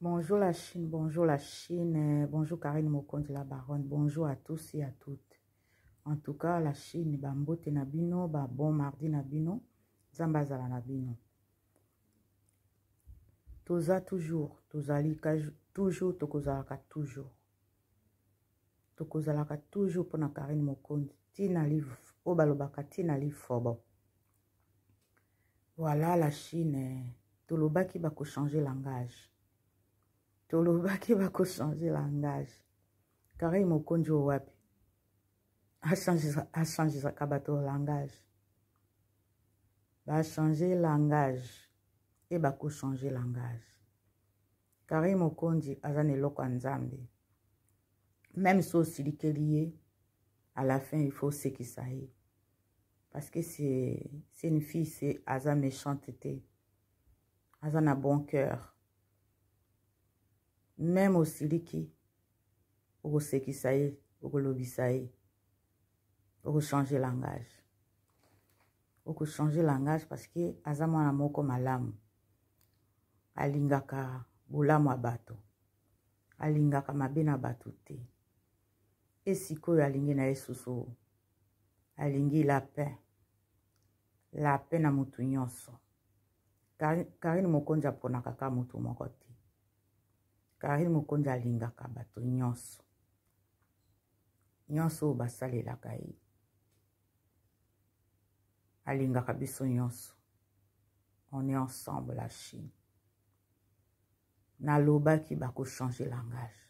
Bonjour la Chine, bonjour Karine Mokonzi la baronne, bonjour à tous et à toutes. En tout cas, la Chine, bambote na bino, bon mardi na bino, zambazala na bino. Toza toujours, toujours, tokozalaka toujours. Tokozalaka toujours pour na Karine Mokonzi. Tina livre, obalobaka tina livre fobo. Voilà la Chine, tolobaki bako changer langage. Tolobaki bako changer langage. Karine Mokonzi wapi. A changé sa kabato langage. Va changer langage. Et bako changer langage. Karine Mokonzi azane loko nzambe. Même si aussi lié, à la fin il faut ce qui ça est. Parce que c'est une fille, c'est Aza méchanteté. Aza na bon cœur. Même aussi lié, au ce qui ça est, au lobby ça est. Au changer langage. Au changer langage parce que Aza mwana moko malamu. Alingaka bulamu abato. Alingaka mabena bato te. Et sikoyo alingi na esusu. Alingi lapin. Lapin na mutu nyonso. Karine Mokonzi aponaka ka mutu moko te. Karine Mokonzi alingaka bato nyonso. Nyonso basalelaka ye. Alingaka biso nyonso. On est ensemble la Chine. Nalobaki bako changer langage.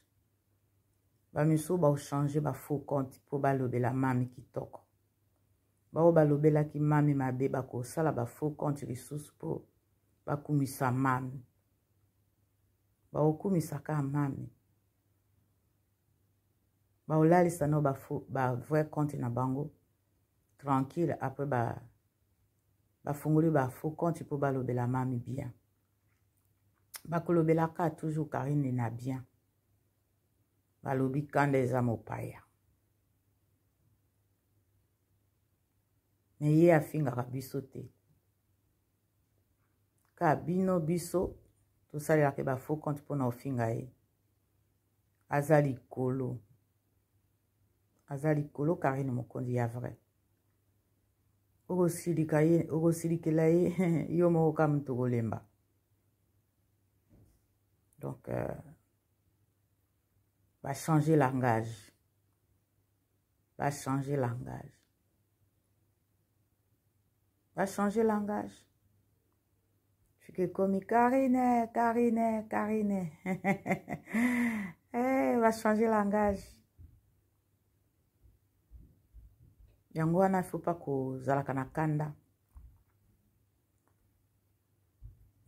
Bamiso ba changer ba faux compte pour balobela mami kitoko. Ba balobela ki mami mabe bako sala ba faux compte lisusu po bakumisa mami. Ba okumisa ka mami. Ba olalisa no ba vrai compte na bango. Tranquille après ba funguli ba faux compte pour balobela mami bien. Bakolobela ka toujours Karine na bien. Balobi kande za mopaya. Mais ye afingaka biso te. Ka bino biso to salila ke ba faux compte pour na ofinga ye. Azali kolo. Azali kolo Karine Mokonzi ya vrai. Ogo silikela ye yo moko ka mtu golemba. Donc va changer langage. Va changer langage. Va changer langage. Fique comme Karine. Va changer langage. Yango wana faut pas kozalaka na kanda.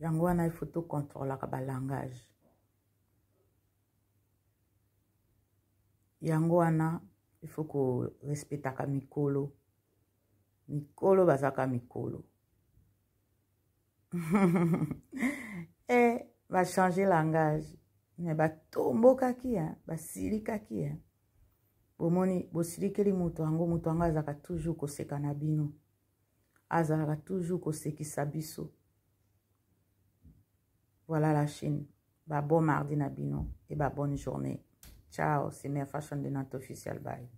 Yango wana il faut tout contrôler ka ba langage. Yango wana il faut ko respectaka mikolo. Mikolo bazaka mikolo. Va changer langage. Mais ba tomboka ki ba silika ki bomoni bosilikeli mutu ango azaka toujours koseka na bino. Azaka toujours kosekisa biso. Voilà la Chine. Bon mardi na bino et bonne journée. Ciao, c'est Mère Fashion de notre officiel. Bye.